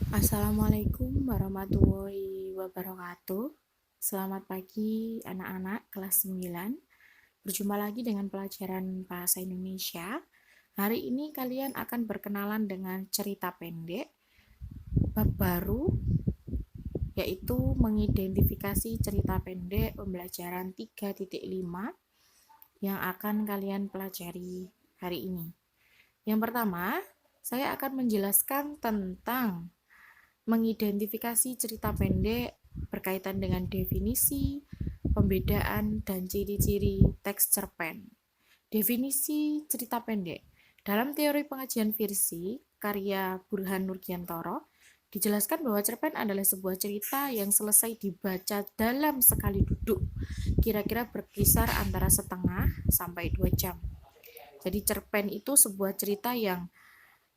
Assalamualaikum warahmatullahi wabarakatuh. Selamat pagi anak-anak kelas 9. Berjumpa lagi dengan pelajaran Bahasa Indonesia. Hari ini kalian akan berkenalan dengan cerita pendek bab baru, yaitu mengidentifikasi cerita pendek pembelajaran 3.5 yang akan kalian pelajari hari ini. Yang pertama, saya akan menjelaskan tentang mengidentifikasi cerita pendek berkaitan dengan definisi, pembedaan, dan ciri-ciri teks cerpen. Definisi cerita pendek. Dalam teori pengajian versi, karya Burhan Nurgiantoro, dijelaskan bahwa cerpen adalah sebuah cerita yang selesai dibaca dalam sekali duduk, kira-kira berkisar antara setengah sampai 2 jam. Jadi cerpen itu sebuah cerita yang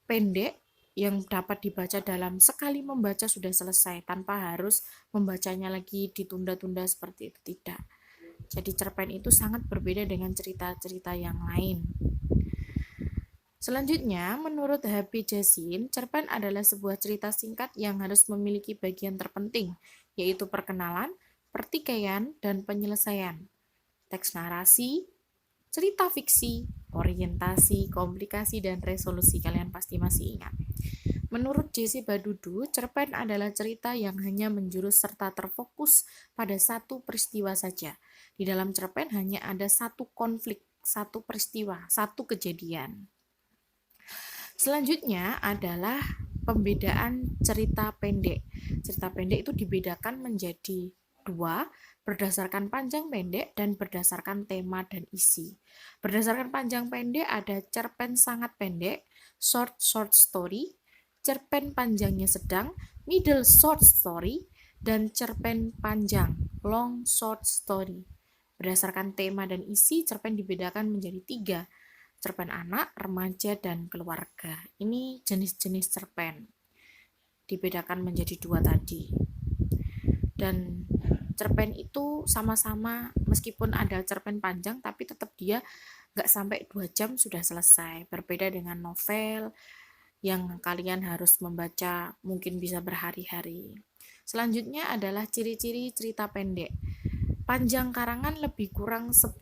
pendek yang dapat dibaca dalam sekali membaca sudah selesai tanpa harus membacanya lagi ditunda-tunda seperti itu, tidak. Jadi cerpen itu sangat berbeda dengan cerita-cerita yang lain. Selanjutnya, menurut H.P. Jasin, cerpen adalah sebuah cerita singkat yang harus memiliki bagian terpenting, yaitu perkenalan, pertikaian, dan penyelesaian. Teks narasi, cerita fiksi, orientasi, komplikasi, dan resolusi. Kalian pasti masih ingat. Menurut J.C. Badudu, cerpen adalah cerita yang hanya menjurus serta terfokus pada satu peristiwa saja. Di dalam cerpen hanya ada satu konflik, satu peristiwa, satu kejadian. Selanjutnya adalah pembedaan cerita pendek. Cerita pendek itu dibedakan menjadi dua, berdasarkan panjang pendek dan berdasarkan tema dan isi. Berdasarkan panjang pendek ada cerpen sangat pendek, short story, cerpen panjangnya sedang, middle short story, dan cerpen panjang, long short story. Berdasarkan tema dan isi, cerpen dibedakan menjadi tiga, cerpen anak, remaja, dan keluarga. Ini jenis-jenis cerpen. Dibedakan menjadi dua tadi. Dan cerpen itu sama-sama, meskipun ada cerpen panjang, tapi tetap dia nggak sampai 2 jam sudah selesai. Berbeda dengan novel yang kalian harus membaca mungkin bisa berhari-hari. Selanjutnya adalah ciri-ciri cerita pendek. Panjang karangan lebih kurang 10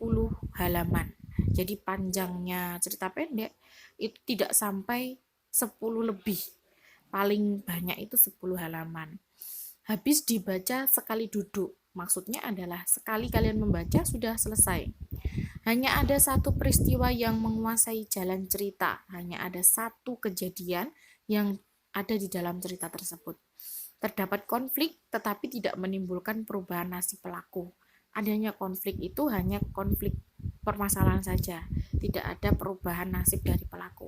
halaman. Jadi panjangnya cerita pendek itu tidak sampai 10 lebih. Paling banyak itu 10 halaman. Habis dibaca sekali duduk. Maksudnya adalah sekali kalian membaca sudah selesai. Hanya ada satu peristiwa yang menguasai jalan cerita. Hanya ada satu kejadian yang ada di dalam cerita tersebut. Terdapat konflik tetapi tidak menimbulkan perubahan nasib pelaku. Adanya konflik itu hanya konflik permasalahan saja. Tidak ada perubahan nasib dari pelaku.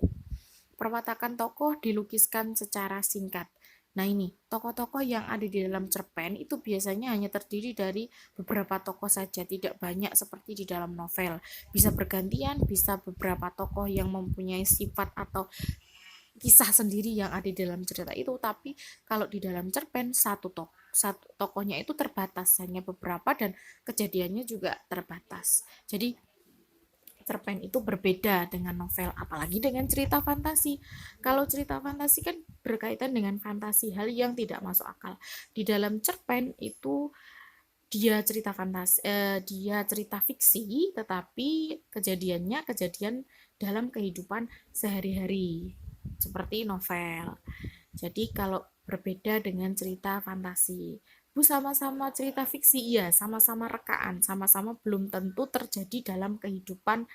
Perwatakan tokoh dilukiskan secara singkat. Nah ini, tokoh-tokoh yang ada di dalam cerpen itu biasanya hanya terdiri dari beberapa tokoh saja, tidak banyak seperti di dalam novel. Bisa bergantian, bisa beberapa tokoh yang mempunyai sifat atau kisah sendiri yang ada di dalam cerita itu, tapi kalau di dalam cerpen satu tokohnya itu terbatas, hanya beberapa dan kejadiannya juga terbatas. Jadi cerpen itu berbeda dengan novel, apalagi dengan cerita fantasi. Kalau cerita fantasi kan berkaitan dengan fantasi, hal yang tidak masuk akal. Di dalam cerpen itu dia cerita fiksi, tetapi kejadiannya kejadian dalam kehidupan sehari-hari, seperti novel. Jadi kalau berbeda dengan cerita fantasi, Bu sama-sama cerita fiksi, iya, sama-sama rekaan, sama-sama belum tentu terjadi dalam kehidupan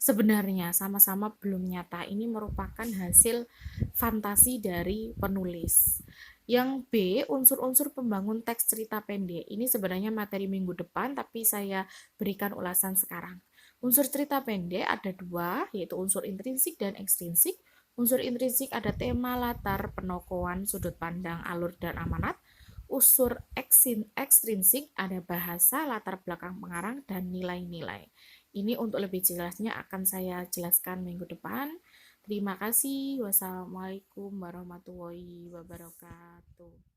sebenarnya, sama-sama belum nyata. Ini merupakan hasil fantasi dari penulis. Yang B, unsur-unsur pembangun teks cerita pendek. Ini sebenarnya materi minggu depan, tapi saya berikan ulasan sekarang. Unsur cerita pendek ada dua, yaitu unsur intrinsik dan ekstrinsik. Unsur intrinsik ada tema, latar, penokohan, sudut pandang, alur, dan amanat. Unsur ekstrinsik ada bahasa, latar belakang pengarang, dan nilai-nilai. Ini untuk lebih jelasnya akan saya jelaskan minggu depan. Terima kasih. Wassalamualaikum warahmatullahi wabarakatuh.